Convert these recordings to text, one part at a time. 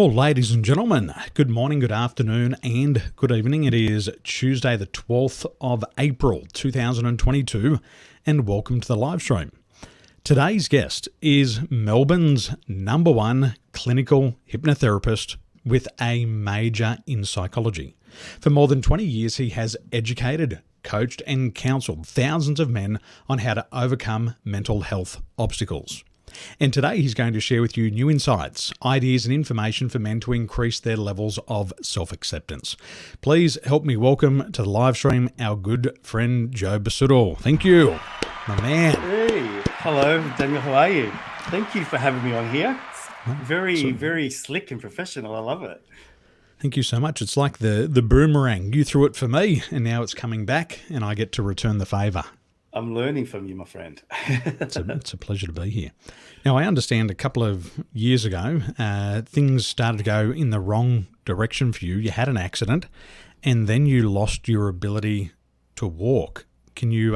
Well, ladies and gentlemen, good morning, good afternoon, and good evening. It is Tuesday, the 12th of April, 2022, and welcome to the live stream. Today's guest is Melbourne's #1 clinical hypnotherapist with a major in psychology. For more than 20 years, he has educated, coached, and counseled thousands of men on how to overcome mental health obstacles. And today he's going to share with you new insights, ideas and information for men to increase their levels of self-acceptance. Please help me welcome to the live stream our good friend Joe Busuttil. Thank you, my man. Hey, hello Daniel, how are you? Thank you for having me on here. Very slick and professional. I love it. Thank you so much. It's like the boomerang. You threw it for me and now it's coming back and I get to return the favour. I'm learning from you, my friend. It's a pleasure to be here. Now, I understand a couple of years ago, things started to go in the wrong direction for you. You had an accident, and then you lost your ability to walk. Can you,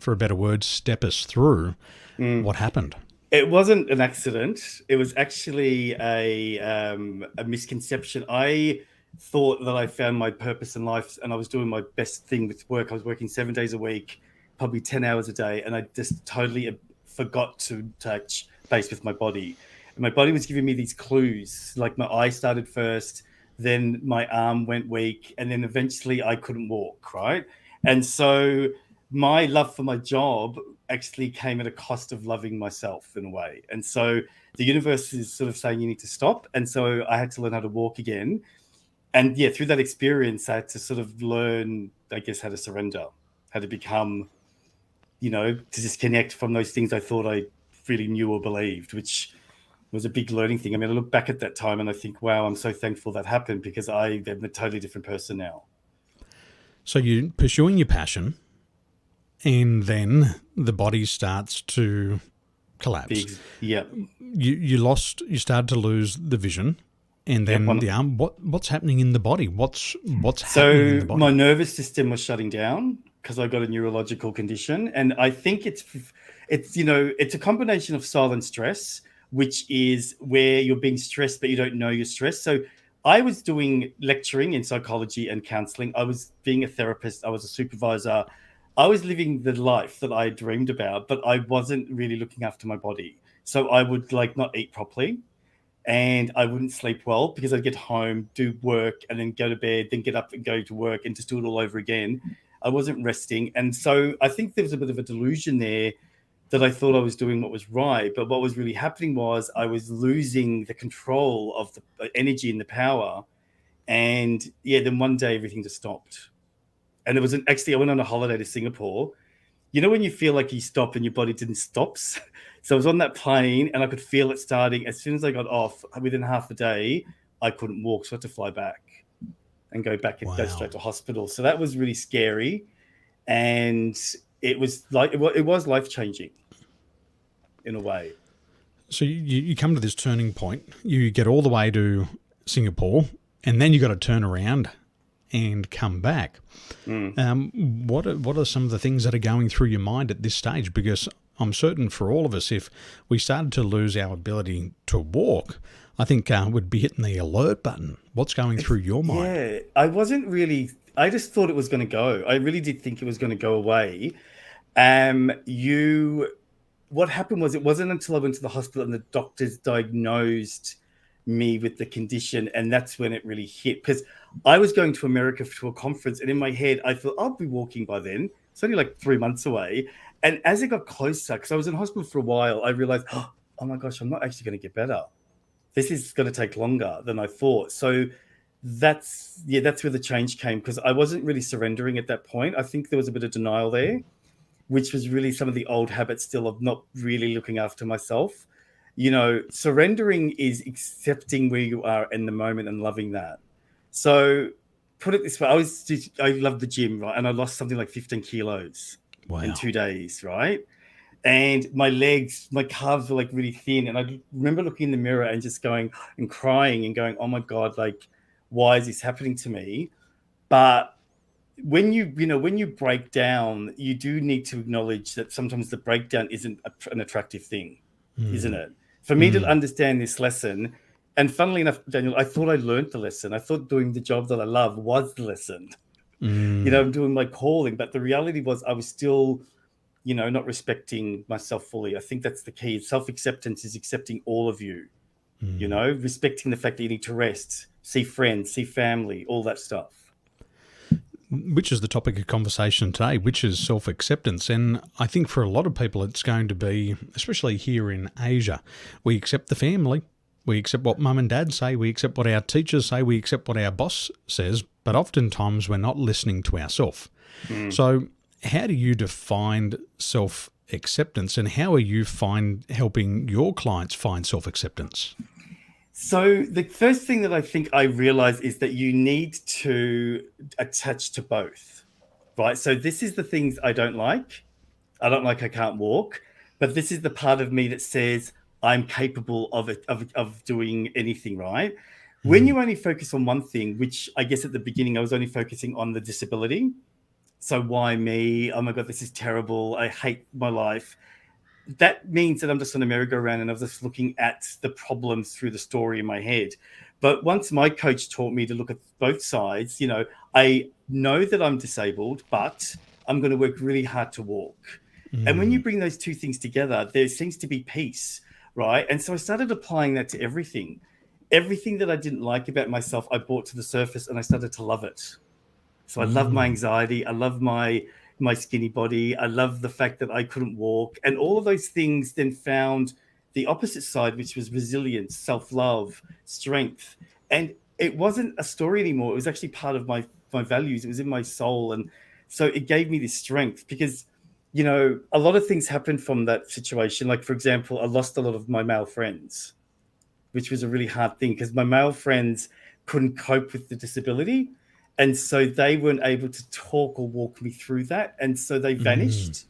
for a better word, step us through what happened? It wasn't an accident. It was actually a misconception. I thought that I found my purpose in life, and I was doing my best thing with work. I was working 7 days a week, probably 10 hours a day, and I just totally forgot to touch base with my body. And my body was giving me these clues, like my eye started first, then my arm went weak, and then eventually I couldn't walk, right? And so my love for my job actually came at a cost of loving myself in a way. And so the universe is sort of saying you need to stop. And so I had to learn how to walk again. And yeah, through that experience, I had to sort of learn, I guess, how to surrender, how to become, to disconnect from those things I thought I really knew or believed, which was a big learning thing. I mean, I look back at that time and I think, wow, I'm so thankful that happened because I am a totally different person now. So you're pursuing your passion and then the body starts to collapse. Yeah. You started to lose the vision. And then the arm, what's happening in the body? What's happening in the body? My nervous system was shutting down because I got a neurological condition. And I think it's a combination of silent stress, which is where you're being stressed, but you don't know you're stressed. So I was doing lecturing in psychology and counseling. I was being a therapist. I was a supervisor. I was living the life that I dreamed about, but I wasn't really looking after my body. So I would not eat properly. And I wouldn't sleep well because I'd get home, do work, and then go to bed, then get up and go to work and just do it all over again. I wasn't resting. And so I think there was a bit of a delusion there that I thought I was doing what was right. But what was really happening was I was losing the control of the energy and the power. And yeah, then one day everything just stopped. And I went on a holiday to Singapore. You know when you feel like you stop and your body didn't stop? So I was on that plane and I could feel it starting. As soon as I got off, within half a day, I couldn't walk. So I had to fly back and go back and go straight to hospital. So that was really scary. And it was life-changing in a way. So you come to this turning point. You get all the way to Singapore and then you got to turn around and come back. What are some of the things that are going through your mind at this stage? Because I'm certain for all of us, if we started to lose our ability to walk, I think we'd be hitting the alert button. What's going through your mind? Yeah, I just thought it was going to go. I really did think it was going to go away. What happened was it wasn't until I went to the hospital and the doctors diagnosed me with the condition, and that's when it really hit, because I was going to America to a conference, and in my head I thought I'll be walking by then. It's only like 3 months away. And as it got closer, because I was in hospital for a while, I realized, oh my gosh, I'm not actually going to get better. This is going to take longer than I thought. So that's where the change came, because I wasn't really surrendering at that point. I think there was a bit of denial there, which was really some of the old habits still of not really looking after myself. Surrendering is accepting where you are in the moment and loving that. So put it this way, I love the gym, right? And I lost something like 15 kilos in 2 days, right? And my legs, my calves were like really thin. And I remember looking in the mirror and just going and crying and going, oh my God, like, why is this happening to me? But when you break down, you do need to acknowledge that sometimes the breakdown isn't an attractive thing, isn't it? For me to understand this lesson, And funnily enough, Daniel, I thought I learned the lesson. I thought doing the job that I love was the lesson. I'm doing my calling, but the reality was I was still, not respecting myself fully. I think that's the key. Self-acceptance is accepting all of you, respecting the fact that you need to rest, see friends, see family, all that stuff. Which is the topic of conversation today, which is self-acceptance. And I think for a lot of people, it's going to be, especially here in Asia, we accept the family, we accept what mum and dad say, we accept what our teachers say, we accept what our boss says, but oftentimes we're not listening to ourselves. So how do you define self-acceptance, and how are you helping your clients find self-acceptance? So the first thing that I think I realized is that you need to attach to both, right? So this is the things I don't like. I don't like I can't walk, but this is the part of me that says I'm capable of doing anything, right? When you only focus on one thing, which I guess at the beginning I was only focusing on the disability. So why me? Oh my God, this is terrible. I hate my life. That means that I'm just on a merry-go-round and I'm just looking at the problems through the story in my head. But once my coach taught me to look at both sides, I know that I'm disabled, but I'm going to work really hard to walk. And when you bring those two things together, there seems to be peace, right? And so I started applying that to everything. Everything that I didn't like about myself, I brought to the surface and I started to love it. So I love my anxiety. I love my skinny body. I love the fact that I couldn't walk. And all of those things then found the opposite side, which was resilience, self-love, strength. And it wasn't a story anymore. It was actually part of my values. It was in my soul. And so it gave me this strength because, a lot of things happened from that situation. Like, for example, I lost a lot of my male friends, which was a really hard thing because my male friends couldn't cope with the disability. And so they weren't able to talk or walk me through that. And so they vanished.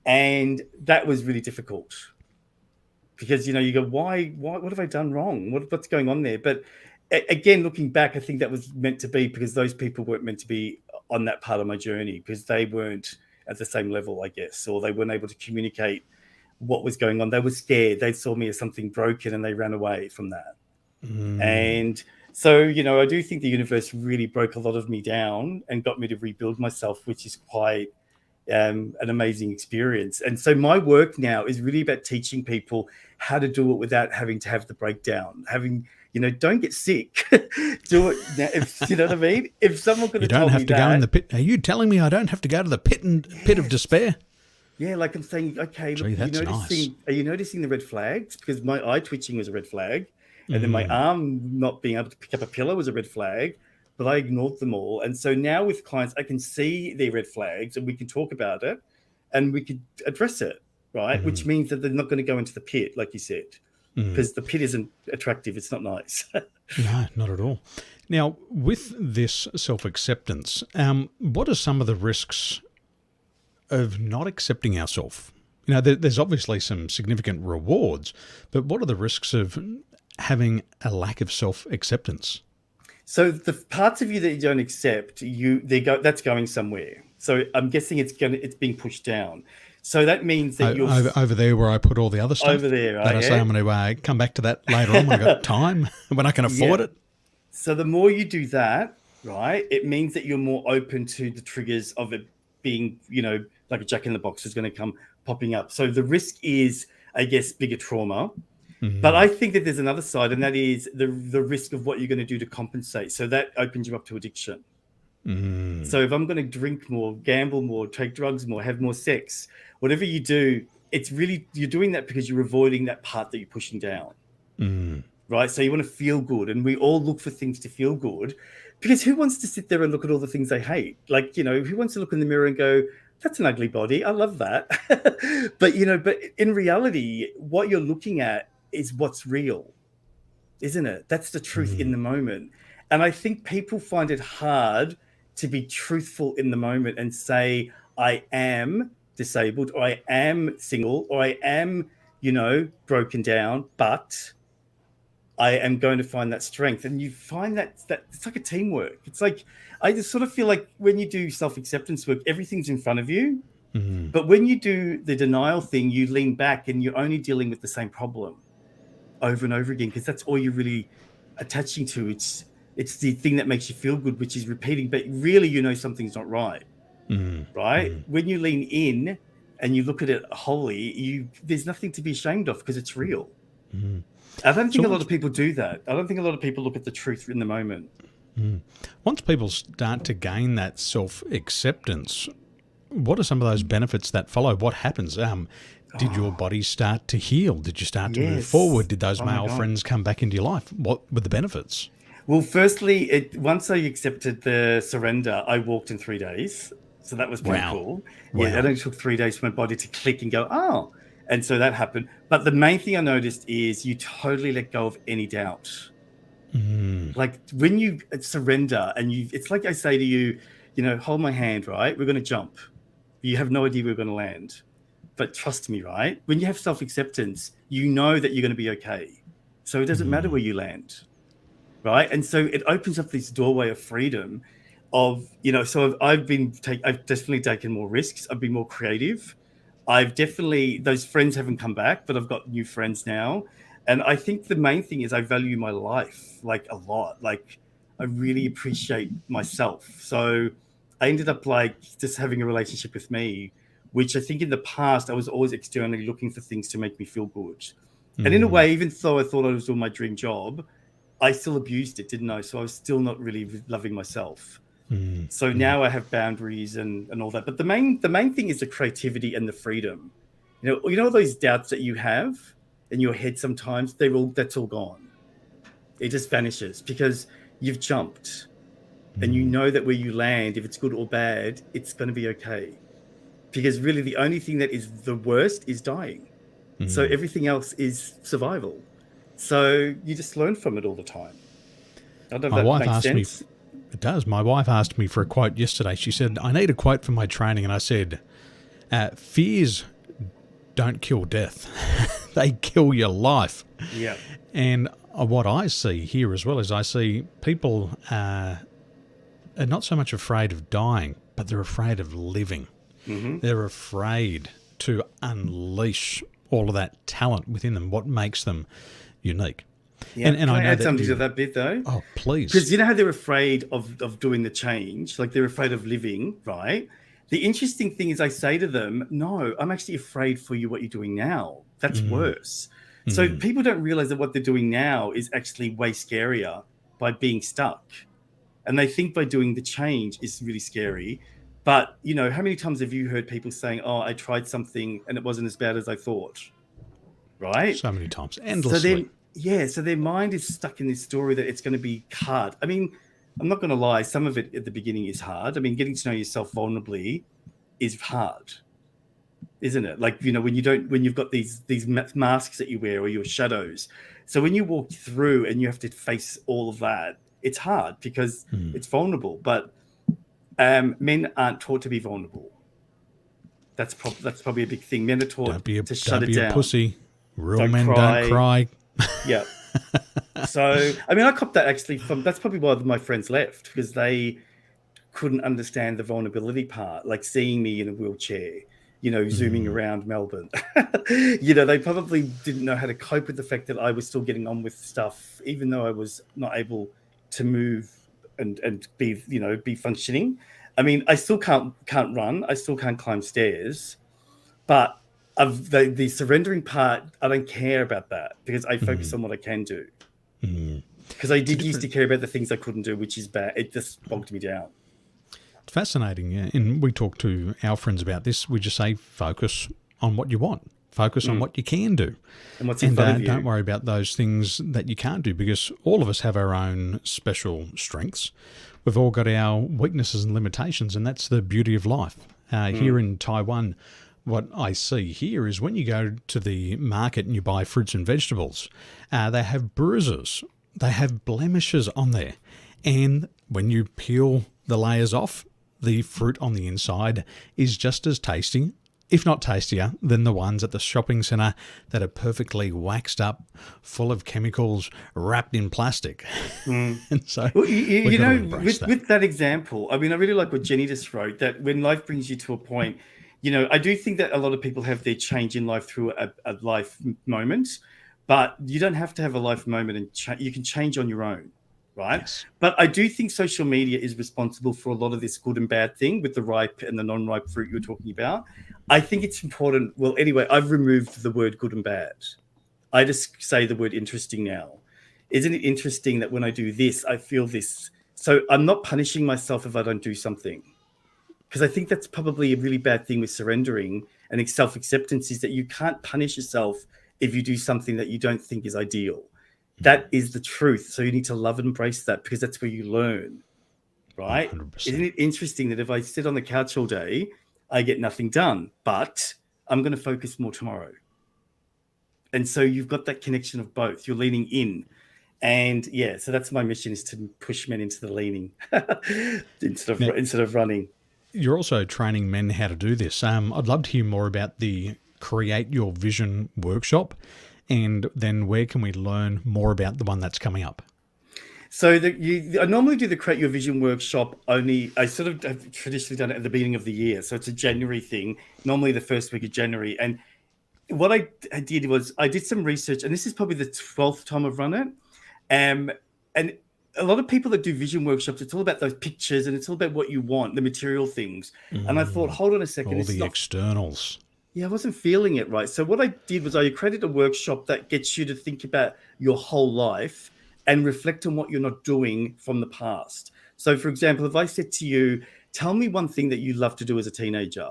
And that was really difficult because, you go, why, what have I done wrong? What's going on there? But again, looking back, I think that was meant to be because those people weren't meant to be on that part of my journey because they weren't at the same level, I guess, or they weren't able to communicate what was going on. They were scared. They saw me as something broken and they ran away from that. And so, I do think the universe really broke a lot of me down and got me to rebuild myself, which is quite an amazing experience. And so my work now is really about teaching people how to do it without having to have the breakdown, don't get sick. Do it now. You know what I mean? If someone could have told me that. You don't have to go in the pit. Are you telling me I don't have to go to the pit of despair? Yeah, like I'm saying, okay, look, nice. Are you noticing the red flags? Because my eye twitching was a red flag. And then my arm not being able to pick up a pillow was a red flag, but I ignored them all. And so now with clients, I can see their red flags and we can talk about it and we could address it, right? Which means that they're not going to go into the pit, like you said, because the pit isn't attractive. It's not nice. No, not at all. Now, with this self-acceptance, what are some of the risks of not accepting ourselves? There's obviously some significant rewards, but what are the risks of having a lack of self-acceptance? So the parts of you that you don't accept, that's going somewhere. So I'm guessing it's being pushed down. So that means that you're over there where I put all the other stuff. Over there, right? That I say I'm going to come back to that later on when I've got time, when I can afford it. So the more you do that, right, it means that you're more open to the triggers of it being, like a jack in the box is going to come popping up. So the risk is, I guess, bigger trauma. But I think that there's another side, and that is the risk of what you're going to do to compensate. So that opens you up to addiction. So if I'm going to drink more, gamble more, take drugs more, have more sex, whatever you do, it's really, you're doing that because you're avoiding that part that you're pushing down. Right? So you want to feel good, and we all look for things to feel good because who wants to sit there and look at all the things they hate? Like, who wants to look in the mirror and go, that's an ugly body. I love that. But in reality, what you're looking at is what's real, isn't it? That's the truth in the moment. And I think people find it hard to be truthful in the moment and say, I am disabled, or I am single, or I am, broken down, but I am going to find that strength. And you find that it's like a teamwork. It's like, I just sort of feel like when you do self-acceptance work, everything's in front of you. But when you do the denial thing, you lean back and you're only dealing with the same problem over and over again, because that's all you're really attaching to. It's the thing that makes you feel good, which is repeating, but really you know something's not right. Right? When you lean in and you look at it wholly, there's nothing to be ashamed of because it's real. I don't think a lot of people do that. I don't think a lot of people look at the truth in the moment. Once people start to gain that self-acceptance, what are some of those benefits that follow? What happens? Did your body start to heal? Did you start to move forward? Did those male friends come back into your life? What were the benefits? Well, firstly, once I accepted the surrender, I walked in 3 days. So that was pretty cool. Wow. Yeah, it only took 3 days for my body to click and go, oh. And so that happened. But the main thing I noticed is you totally let go of any doubt. Like when you surrender and it's like I say to you, hold my hand, right? We're going to jump. You have no idea where we're going to land. But trust me, right? When you have self-acceptance, you know that you're going to be okay. So it doesn't matter where you land, right? And so it opens up this doorway of freedom of, so I've definitely taken more risks. I've been more creative. Those friends haven't come back, but I've got new friends now. And I think the main thing is I value my life like a lot. Like I really appreciate myself. So I ended up like just having a relationship with me, which I think in the past I was always externally looking for things to make me feel good. And in a way, even though I thought I was doing my dream job, I still abused it, didn't I? So I was still not really loving myself. So now I have boundaries and all that. But the main thing is the creativity and the freedom. You know those doubts that you have in your head sometimes, that's all gone. It just vanishes because you've jumped. And you know that where you land, if it's good or bad, it's going to be okay. Because really the only thing that is the worst is dying. So everything else is survival. So you just learn from it all the time. I don't know if that makes sense. It does. My wife asked me for a quote yesterday. She said, I need a quote for my training. And I said, fears don't kill death. They kill your life. Yeah. And what I see here as well is I see people are not so much afraid of dying, but they're afraid of living. They're afraid to unleash all of that talent within them, what makes them unique. Yeah, and I add something to that bit though? Oh, please. Because you know how they're afraid of doing the change, like they're afraid of living, right? The interesting thing is I say to them, no, I'm actually afraid for you what you're doing now. That's worse. So people don't realize that what they're doing now is actually way scarier by being stuck. And they think by doing the change is really scary. But, how many times have you heard people saying, oh, I tried something and it wasn't as bad as I thought, right? So many times, endlessly. So their mind is stuck in this story that it's going to be hard. I mean, I'm not going to lie. Some of it at the beginning is hard. I mean, getting to know yourself vulnerably is hard, isn't it? Like, when you've got these masks that you wear or your shadows. So when you walk through and you have to face all of that, it's hard because it's vulnerable. But men aren't taught to be vulnerable. That's probably a big thing. Men are taught to shut it down. Don't be a pussy. Real men don't cry. Yeah. So, I mean, I copped that actually that's probably why my friends left, because they couldn't understand the vulnerability part, like seeing me in a wheelchair, zooming around Melbourne. They probably didn't know how to cope with the fact that I was still getting on with stuff, even though I was not able to move and be functioning. I mean, I still can't run. I still can't climb stairs, but of the surrendering part, I don't care about that because I focus on what I can do. Because I used to care about the things I couldn't do, which is bad. It just bogged me down. It's fascinating. Yeah. And we talk to our friends about this. We just say, focus on what you want. Focus on what you can do. And what's in front of you. Don't worry about those things that you can't do, because all of us have our own special strengths. We've all got our weaknesses and limitations, and that's the beauty of life. Here in Taiwan, what I see here is when you go to the market and you buy fruits and vegetables, they have bruises, they have blemishes on there. And when you peel the layers off, the fruit on the inside is just as tasty, if not tastier, than the ones at the shopping centre that are perfectly waxed up, full of chemicals, wrapped in plastic. And so, with that example, I mean, I really like what Jenny just wrote, that when life brings you to a point, I do think that a lot of people have their change in life through a life moment, but you don't have to have a life moment, and you can change on your own, right? Yes. But I do think social media is responsible for a lot of this good and bad thing with the ripe and the non-ripe fruit you're talking about. I think it's important. Well, anyway, I've removed the word good and bad. I just say the word interesting now. Isn't it interesting that when I do this, I feel this? So I'm not punishing myself if I don't do something, because I think that's probably a really bad thing with surrendering and self-acceptance, is that you can't punish yourself if you do something that you don't think is ideal. That is the truth. So you need to love and embrace that, because that's where you learn, right? 100%. Isn't it interesting that if I sit on the couch all day, I get nothing done, but I'm going to focus more tomorrow. And so you've got that connection of both. You're leaning in. And yeah, so that's my mission, is to push men into the leaning instead of running. You're also training men how to do this. I'd love to hear more about the Create Your Vision workshop, and then where can we learn more about the one that's coming up? So I normally do the Create Your Vision workshop only. I sort of have traditionally done it at the beginning of the year. So it's a January thing, normally the first week of January. And what I did was I did some research, and this is probably the 12th time I've run it. And a lot of people that do vision workshops, it's all about those pictures, and it's all about what you want, the material things. And I thought, hold on a second. All the externals. Yeah, I wasn't feeling it right. So what I did was I created a workshop that gets you to think about your whole life and reflect on what you're not doing from the past. So, for example, if I said to you, tell me one thing that you loved to do as a teenager,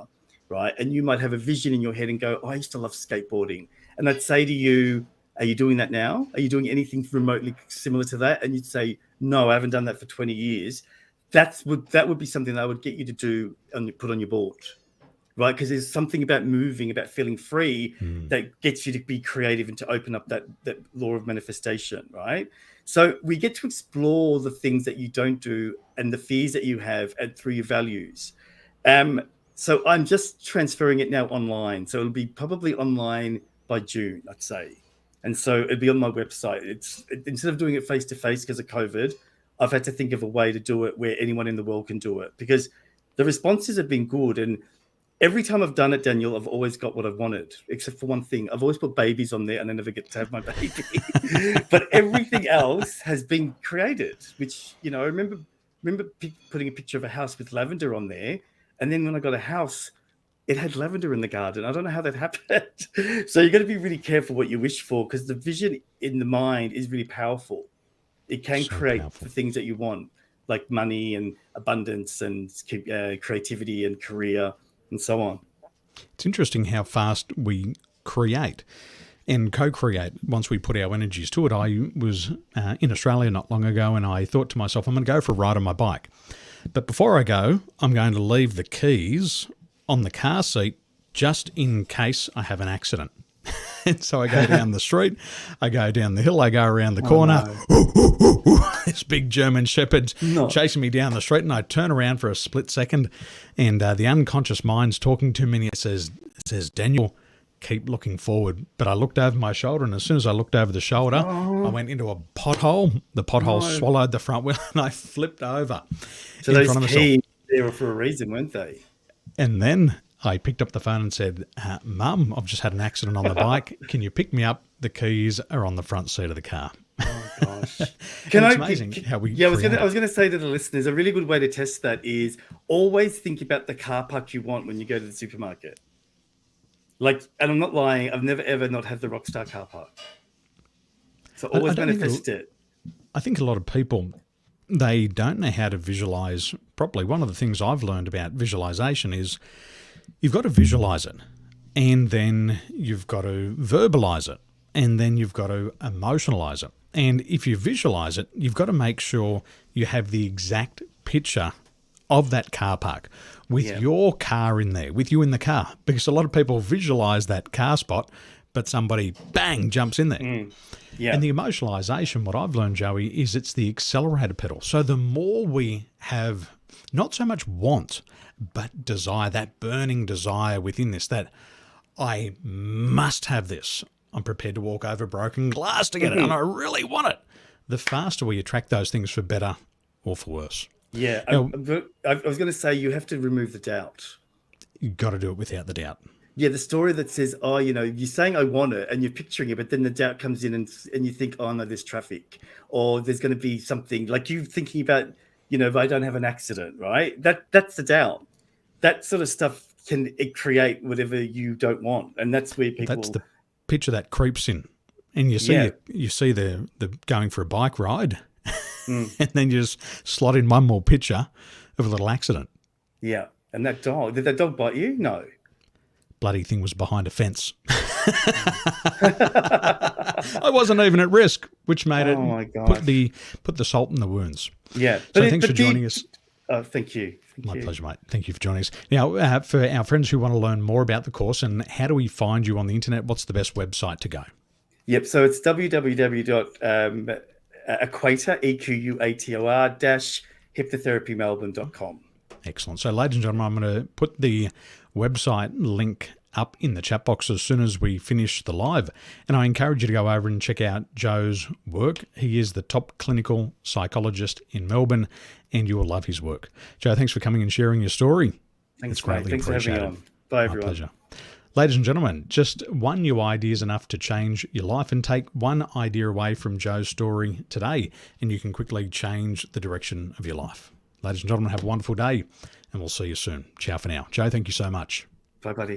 right? And you might have a vision in your head and go, oh, I used to love skateboarding. And I'd say to you, are you doing that now? Are you doing anything remotely similar to that? And you'd say, no, I haven't done that for 20 years. That would be something that I would get you to do and put on your board, right? Because there's something about moving, about feeling free that gets you to be creative and to open up that law of manifestation, right? So we get to explore the things that you don't do and the fears that you have through your values. So I'm just transferring it now online. So it'll be probably online by June, I'd say. And so it'd be on my website. Instead of doing it face to face because of COVID, I've had to think of a way to do it where anyone in the world can do it, because the responses have been good. And every time I've done it, Daniel, I've always got what I've wanted, except for one thing. I've always put babies on there and I never get to have my baby. But everything else has been created, which, I remember putting a picture of a house with lavender on there. And then when I got a house, it had lavender in the garden. I don't know how that happened. So you got to be really careful what you wish for, because the vision in the mind is really powerful. It can create the things that you want, like money and abundance and creativity and career and so on. It's interesting how fast we create and co-create once we put our energies to it. I was in Australia not long ago, and I thought to myself, I'm going to go for a ride on my bike. But before I go, I'm going to leave the keys on the car seat just in case I have an accident. And so I go down the street, I go down the hill, I go around the corner. No. This big German shepherd's chasing me down the street, and I turn around for a split second, and the unconscious mind's talking to me, and it says, Daniel, keep looking forward. But I looked over my shoulder, and as soon as I looked over the shoulder, I went into a pothole. The pothole swallowed the front wheel, and I flipped over. So those keys there were for a reason, weren't they? And then I picked up the phone and said, Mum, I've just had an accident on the bike. Can you pick me up? The keys are on the front seat of the car. Oh, gosh. It's amazing how we I was going to say to the listeners, a really good way to test that is always think about the car park you want when you go to the supermarket. And I'm not lying, I've never, ever not had the Rockstar car park. So always manifest it. I think a lot of people, they don't know how to visualize properly. One of the things I've learned about visualization is you've got to visualize it, and then you've got to verbalize it, and then you've got to emotionalize it. And if you visualize it, you've got to make sure you have the exact picture of that car park with your car in there, with you in the car, because a lot of people visualize that car spot, but somebody, bang, jumps in there. Yeah. And the emotionalization, what I've learned, Joey, is it's the accelerator pedal. So the more we have not so much want, but desire, that burning desire within this, that I must have this. I'm prepared to walk over broken glass to get it, and I really want it. The faster we attract those things, for better or for worse. Yeah. I was going to say, you have to remove the doubt. You've got to do it without the doubt. Yeah, the story that says, oh, you're saying I want it and you're picturing it, but then the doubt comes in and you think, oh no, there's traffic, or there's going to be something like you thinking about, if I don't have an accident, right? That's the doubt. That sort of stuff it create whatever you don't want, and that's where people. That's the picture that creeps in, and you see you see they're going for a bike ride, and then you just slot in one more picture of a little accident. Yeah, and that dog, did that dog bite you? No. Bloody thing was behind a fence. I wasn't even at risk, which made it put the salt in the wounds. Yeah. So thanks for joining us. Thank you. My pleasure, mate. Thank you for joining us. Now, for our friends who want to learn more about the course and how do we find you on the internet, what's the best website to go? Yep. So it's www.equator-hypnotherapymelbourne.com. Excellent. So, ladies and gentlemen, I'm going to put the website link up in the chat box as soon as we finish the live. And I encourage you to go over and check out Joe's work. He is the top clinical psychologist in Melbourne, and you will love his work. Joe, thanks for coming and sharing your story. Thanks, it's greatly Thanks appreciated. for having me on. Bye, everyone. My pleasure. Ladies and gentlemen, just one new idea is enough to change your life, and take one idea away from Joe's story today, and you can quickly change the direction of your life. Ladies and gentlemen, have a wonderful day, and we'll see you soon. Ciao for now. Joe, thank you so much. Bye, buddy.